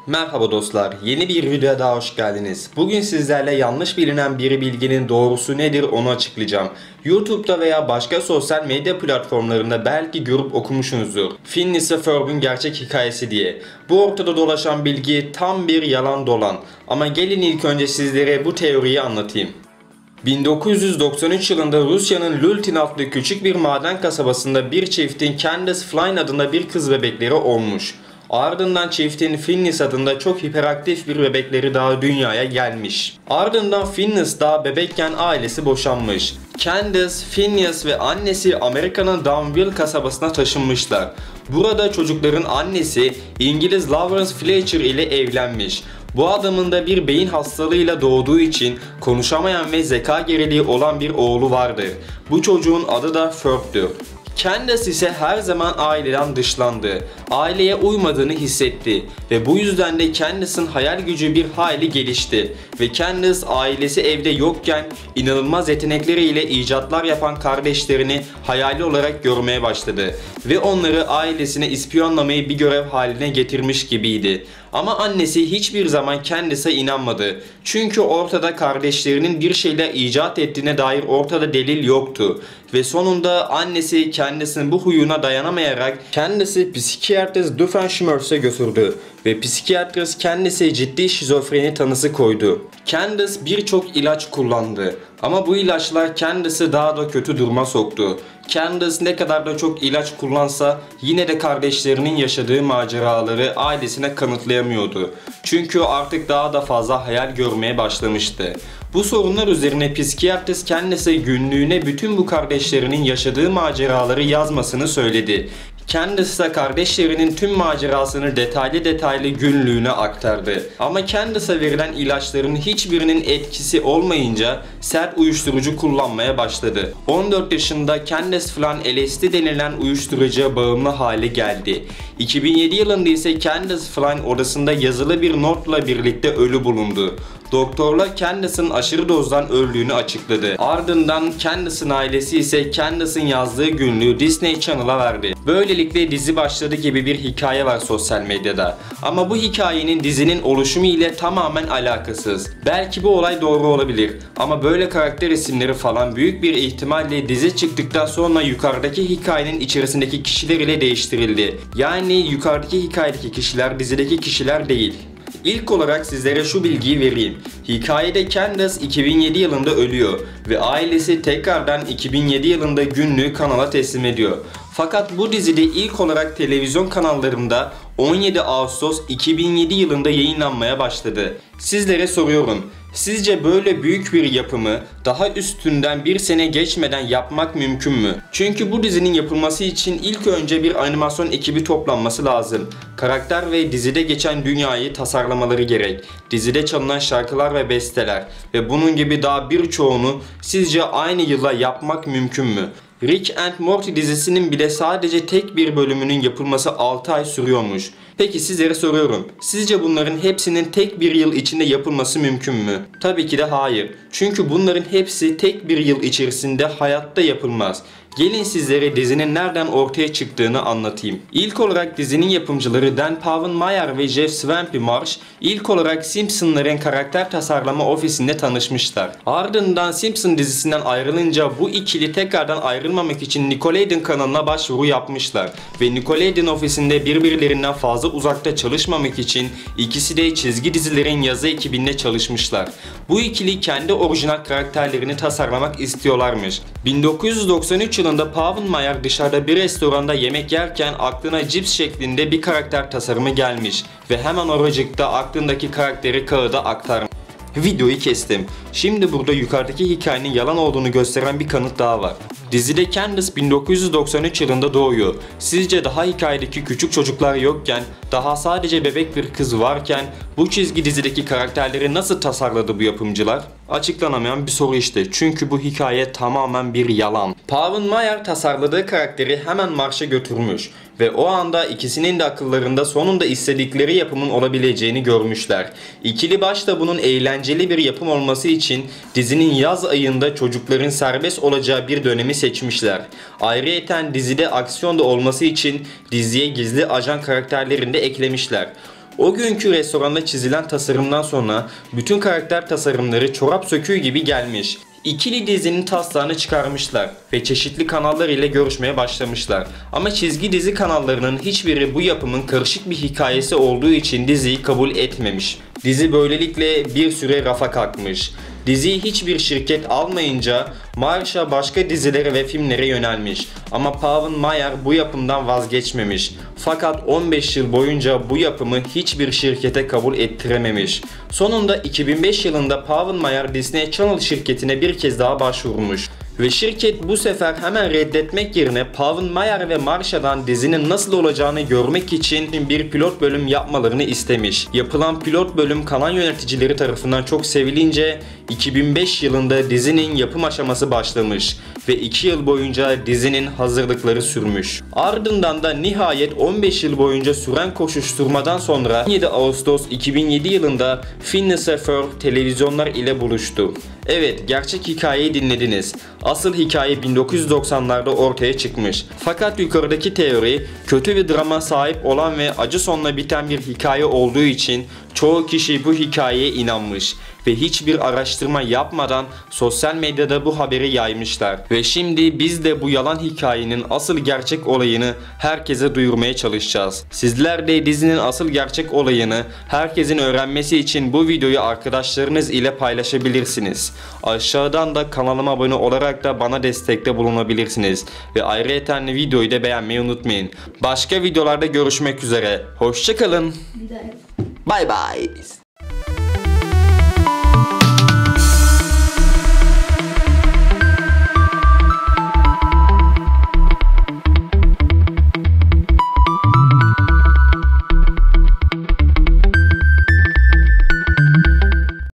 Merhaba dostlar, yeni bir videoya daha hoş geldiniz. Bugün sizlerle yanlış bilinen bir bilginin doğrusu nedir onu açıklayacağım. YouTube'da veya başka sosyal medya platformlarında belki görüp okumuşsunuzdur. Phineas ve Ferb'ün gerçek hikayesi diye. Bu ortada dolaşan bilgi tam bir yalan dolan. Ama gelin ilk önce sizlere bu teoriyi anlatayım. 1993 yılında Rusya'nın Lultin adlı küçük bir maden kasabasında bir çiftin Candace Flynn adında bir kız bebekleri olmuş. Ardından çiftin Phineas adında çok hiperaktif bir bebekleri daha dünyaya gelmiş. Ardından Phineas daha bebekken ailesi boşanmış. Candace, Phineas ve annesi Amerika'nın Danville kasabasına taşınmışlar. Burada çocukların annesi İngiliz Lawrence Fletcher ile evlenmiş. Bu adamın da bir beyin hastalığıyla doğduğu için konuşamayan ve zeka geriliği olan bir oğlu vardır. Bu çocuğun adı da Ferb'dür. Candace ise her zaman aileden dışlandı. Aileye uymadığını hissetti ve bu yüzden de Candace'ın hayal gücü bir hayli gelişti ve Candace ailesi evde yokken inanılmaz yetenekleriyle icatlar yapan kardeşlerini hayali olarak görmeye başladı ve onları ailesine ispiyonlamayı bir görev haline getirmiş gibiydi. Ama annesi hiçbir zaman Candace'a inanmadı. Çünkü ortada kardeşlerinin bir şeyler icat ettiğine dair ortada delil yoktu. Ve sonunda annesi Candace'ın bu huyuna dayanamayarak Candace'ı psikiyatrist Doofenshmirtz'e götürdü. Ve psikiyatrist Candace'e ciddi şizofreni tanısı koydu. Candace birçok ilaç kullandı. Ama bu ilaçlar Candace'ı daha da kötü duruma soktu. Candace ne kadar da çok ilaç kullansa yine de kardeşlerinin yaşadığı maceraları ailesine kanıtlayamıyordu. Çünkü artık daha da fazla hayal görmeye başlamıştı. Bu sorunlar üzerine psikiyatrist Candace'e günlüğüne bütün bu kardeşlerinin yaşadığı maceraları yazmasını söyledi. Candace ise kardeşlerinin tüm macerasını detaylı günlüğüne aktardı. Ama Candace'a verilen ilaçların hiçbirinin etkisi olmayınca sert uyuşturucu kullanmaya başladı. 14 yaşında Candace Flynn LSD denilen uyuşturucuya bağımlı hale geldi. 2007 yılında ise Candace Flynn odasında yazılı bir notla birlikte ölü bulundu. Doktorlar Candace'ın aşırı dozdan öldüğünü açıkladı. Ardından Candace'ın ailesi ise Candace'ın yazdığı günlüğü Disney Channel'a verdi. Böylelikle dizi başladı gibi bir hikaye var sosyal medyada. Ama bu hikayenin dizinin oluşumu ile tamamen alakasız. Belki bu olay doğru olabilir. Ama böyle karakter isimleri falan büyük bir ihtimalle dizi çıktıktan sonra yukarıdaki hikayenin içerisindeki kişiler ile değiştirildi. Yani yukarıdaki hikayedeki kişiler dizideki kişiler değil. İlk olarak sizlere şu bilgiyi vereyim. Hikayede Candace 2007 yılında ölüyor ve ailesi tekrardan 2007 yılında günlüğü kanala teslim ediyor. Fakat bu dizide ilk olarak televizyon kanallarında 17 Ağustos 2007 yılında yayınlanmaya başladı. Sizlere soruyorum. Sizce böyle büyük bir yapımı daha üstünden bir sene geçmeden yapmak mümkün mü? Çünkü bu dizinin yapılması için ilk önce bir animasyon ekibi toplanması lazım. Karakter ve dizide geçen dünyayı tasarlamaları gerek. Dizide çalınan şarkılar ve besteler ve bunun gibi daha birçoğunu sizce aynı yıla yapmak mümkün mü? Rick and Morty dizisinin bile sadece tek bir bölümünün yapılması 6 ay sürüyormuş. Peki sizlere soruyorum. Sizce bunların hepsinin tek bir yıl içinde yapılması mümkün mü? Tabii ki de hayır. Çünkü bunların hepsi tek bir yıl içerisinde hayatta yapılmaz. Gelin sizlere dizinin nereden ortaya çıktığını anlatayım. İlk olarak dizinin yapımcıları Dan Povenmire ve Jeff Swampy Marsh ilk olarak Simpsonların karakter tasarlama ofisinde tanışmışlar. Ardından Simpson dizisinden ayrılınca bu ikili tekrardan ayrılmamak için Nickelodeon kanalına başvuru yapmışlar. Ve Nickelodeon ofisinde birbirlerinden fazla uzakta çalışmamak için ikisi de çizgi dizilerin yazı ekibinde çalışmışlar. Bu ikili kendi orijinal karakterlerini tasarlamak istiyorlarmış. 1993 yılında Povenmire dışarıda bir restoranda yemek yerken aklına cips şeklinde bir karakter tasarımı gelmiş ve hemen oracıkta aklındaki karakteri kağıda aktarmış. Videoyu kestim. Şimdi burada yukarıdaki hikayenin yalan olduğunu gösteren bir kanıt daha var. Dizide Candace 1993 yılında doğuyor. Sizce daha hikayedeki küçük çocuklar yokken, daha sadece bebek bir kız varken bu çizgi dizideki karakterleri nasıl tasarladı bu yapımcılar? Açıklanamayan bir soru işte. Çünkü bu hikaye tamamen bir yalan. Povenmire tasarladığı karakteri hemen Marsh'a götürmüş ve o anda ikisinin de akıllarında sonunda istedikleri yapımın olabileceğini görmüşler. İkili başta bunun eğlenceli bir yapım olması için dizinin yaz ayında çocukların serbest olacağı bir dönemi seçmişler. Ayrıyeten dizide aksiyon da olması için diziye gizli ajan karakterlerini de eklemişler. O günkü restoranda çizilen tasarımdan sonra bütün karakter tasarımları çorap söküğü gibi gelmiş. İkili dizinin taslağını çıkarmışlar ve çeşitli kanallar ile görüşmeye başlamışlar. Ama çizgi dizi kanallarının hiçbiri bu yapımın karışık bir hikayesi olduğu için diziyi kabul etmemiş. Dizi böylelikle bir süre rafa kalkmış. Diziyi hiçbir şirket almayınca Marsha başka dizilere ve filmlere yönelmiş. Ama Paven Mayer bu yapımdan vazgeçmemiş. Fakat 15 yıl boyunca bu yapımı hiçbir şirkete kabul ettirememiş. Sonunda 2005 yılında Paven Mayer Disney Channel şirketine bir kez daha başvurmuş. Ve şirket bu sefer hemen reddetmek yerine Paven Mayer ve Marsha'dan dizinin nasıl olacağını görmek için bir pilot bölüm yapmalarını istemiş. Yapılan pilot bölüm kanal yöneticileri tarafından çok sevilince 2005 yılında dizinin yapım aşaması başlamış ve 2 yıl boyunca dizinin hazırlıkları sürmüş. Ardından da nihayet 15 yıl boyunca süren koşuşturmadan sonra 17 Ağustos 2007 yılında Phineas ve Ferb televizyonlar ile buluştu. Evet, gerçek hikayeyi dinlediniz. Asıl hikaye 1990'larda ortaya çıkmış. Fakat yukarıdaki teori kötü bir drama sahip olan ve acı sonla biten bir hikaye olduğu için çoğu kişi bu hikayeye inanmış ve hiçbir araştırma yapmadan sosyal medyada bu haberi yaymışlar. Ve şimdi biz de bu yalan hikayenin asıl gerçek olayını herkese duyurmaya çalışacağız. Sizler de dizinin asıl gerçek olayını herkesin öğrenmesi için bu videoyu arkadaşlarınız ile paylaşabilirsiniz. Aşağıdan da kanalıma abone olarak da bana destekte bulunabilirsiniz. Ve ayrıca videoyu da beğenmeyi unutmayın. Başka videolarda görüşmek üzere. Hoşça kalın. Bye bye.